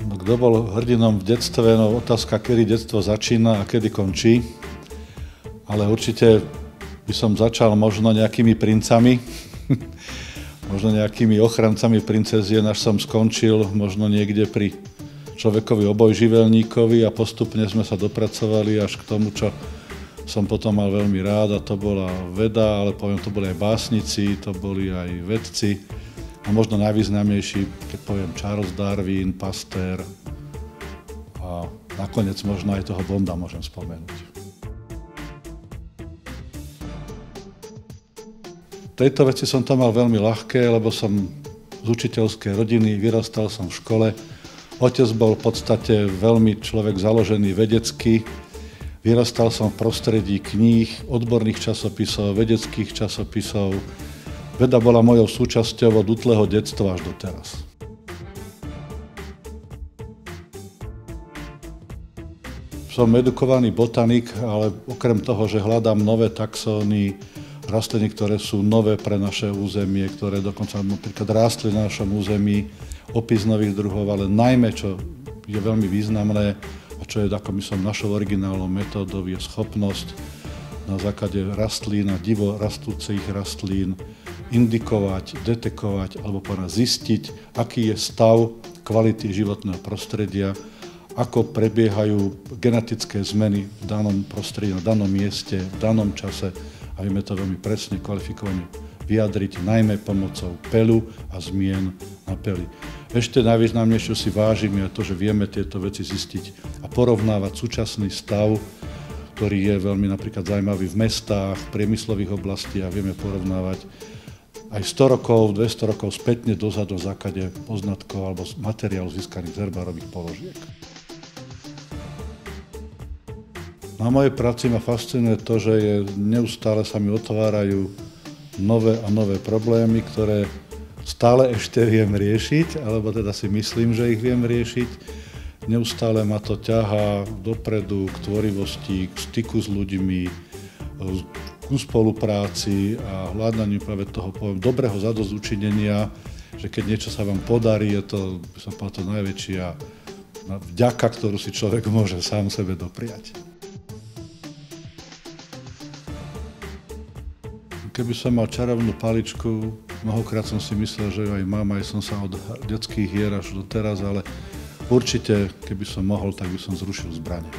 No, kto bol hrdinom v detstve? No, otázka, kedy detstvo začína a kedy končí. Ale určite by som začal možno nejakými princami, možno nejakými ochrancami princezien, až som skončil možno niekde pri človekovi obojživelníkovi a postupne sme sa dopracovali až k tomu, čo som potom mal veľmi rád, a to bola veda, ale poviem, to boli aj básnici, to boli aj vedci. A možno najvýznamnejší, keď poviem, Charles Darwin, Pasteur a nakoniec možno aj toho Bonda môžem spomenúť. V tejto veci som to mal veľmi ľahké, lebo som z učiteľskej rodiny, vyrastal som v škole. Otec bol v podstate veľmi človek založený vedecky. Vyrastal som v prostredí kníh, odborných časopisov, vedeckých časopisov. Veda bola mojou súčasťou od útleho detstva až doteraz. Som edukovaný botanik, ale okrem toho, že hľadám nové taxóny, rastliny, ktoré sú nové pre naše územie, ktoré dokonca napríklad rástli na našom území, opis nových druhov, ale najmä, čo je veľmi významné a čo je ako myslím našou originálnou metódou, je schopnosť na základe rastlín a divo rastúcich rastlín indikovať, detekovať alebo zistiť, aký je stav kvality životného prostredia, ako prebiehajú genetické zmeny v danom prostredí, na danom mieste, v danom čase, a vieme to veľmi presne kvalifikovane vyjadriť, najmä pomocou peľu a zmien na peli. Ešte najvýznamnejšie si vážim je to, že vieme tieto veci zistiť a porovnávať súčasný stav, ktorý je veľmi napríklad zaujímavý v mestách, v priemyslových oblastiach, a vieme porovnávať aj 100 rokov, 200 rokov spätne dozadu v základe poznatkov alebo materiálu získaných z herbárových položiek. Na mojej práci ma fascinuje to, že neustále sa mi otvárajú nové a nové problémy, ktoré stále ešte viem riešiť, alebo teda si myslím, že ich viem riešiť. Neustále ma to ťahá dopredu k tvorivosti, k styku s ľuďmi, ku spolupráci a hľadaniu práve toho dobrého zadozučinenia, že keď niečo sa vám podarí, je to, by som povedal, to najväčšia vďaka, ktorú si človek môže sám sebe dopriať. Keby som mal čarovnú paličku, mnohokrát som si myslel, že ju aj mám, aj som sa od detských hier až do teraz, ale určite, keby som mohol, tak by som zrušil zbrane.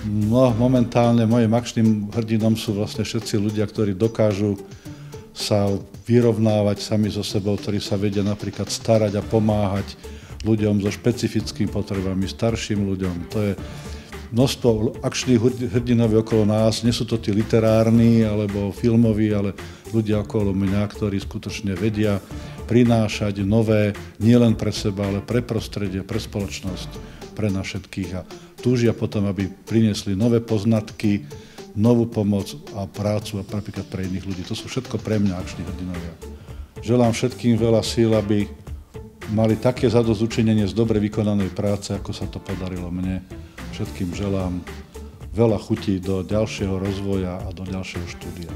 No, momentálne mojim akčným hrdinom sú vlastne všetci ľudia, ktorí dokážu sa vyrovnávať sami so sebou, ktorí sa vedia napríklad starať a pomáhať ľuďom so špecifickými potrebami, starším ľuďom. To je množstvo akčných hrdinov okolo nás, nie sú to tí literárni alebo filmoví, ale ľudia okolo mňa, ktorí skutočne vedia prinášať nové nielen pre seba, ale pre prostredie, pre spoločnosť, pre nás všetkých, a túžia potom, aby priniesli nové poznatky, novú pomoc a prácu a napríklad pre iných ľudí. To sú všetko pre mňa akční hrdinovia. Želám všetkým veľa síl, aby mali také zadozučinenie z dobre vykonanej práce, ako sa to podarilo mne. Všetkým želám veľa chutí do ďalšieho rozvoja a do ďalšieho štúdia.